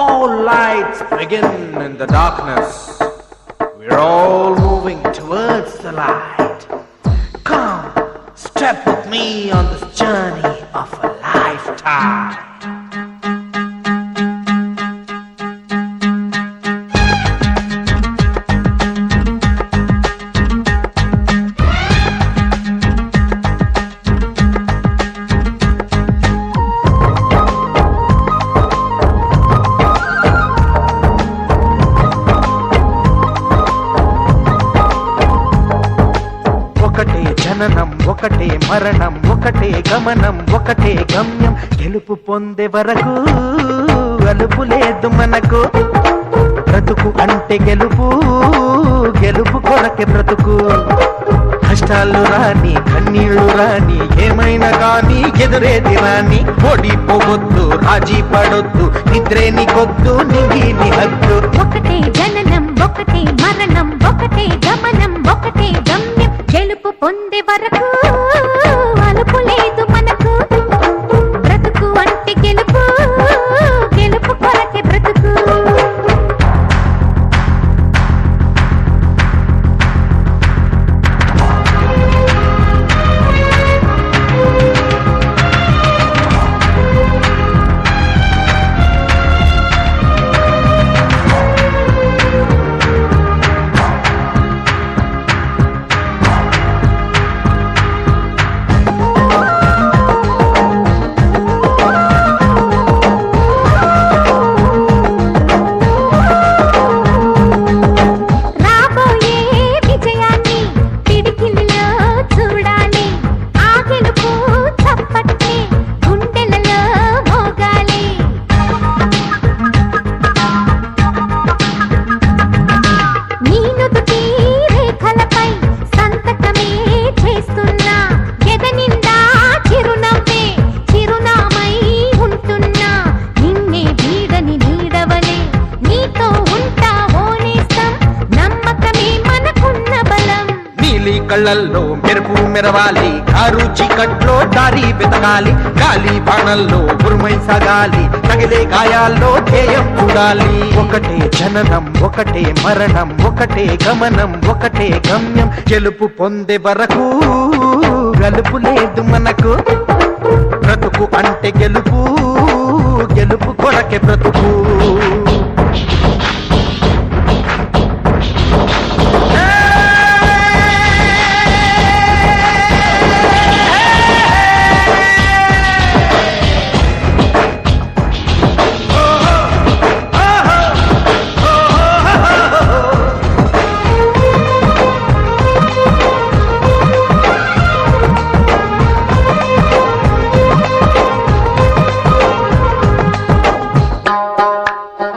all lights begin in the darkness. We're all moving towards the light. Come, step with me on this journey of a lifetime. ఒకటే జననం ఒకటే మరణం ఒకటే గమనం ఒకటే గమ్యం గెలుపు పొందే వరకు అలుపు లేదు మనకు బ్రతుకు అంటే గెలుపు గెలుపు కొరకే బ్రతుకు కష్టాలు రాని కన్నీళ్లు రాని ఏమైనా కానీ ఎదురేది రాని ఓడిపోవద్దు రాజీ పడొద్దు నిద్రే నీకొద్దు నింగి నీ హద్దు ఒకటే జననం ఒకటే మరణం ఒకటే గమనం ఒకటే గమ్యం గెలుపు పొందే వరకు అలుపు లేదు మనకు బ్రతుకు అంటే గెలుపు గెలుపు కొరకే బ్రతుకు కళ్ళల్లో మెరుపు మెరవాలి కారు చీకట్లో దారి వెతకాలి గాలి బాణల్లో ఉరుమై సాగాలి తగిలే గాయాల్లో ధ్యేయం చూడాలి ఒకటే జననం ఒకటే మరణం ఒకటే గమనం ఒకటే గమ్యం గెలుపు పొందే వరకు గలుపు లేదు మనకు బ్రతుకు అంటే గెలుపు గెలుపు కొరకే బ్రతుకు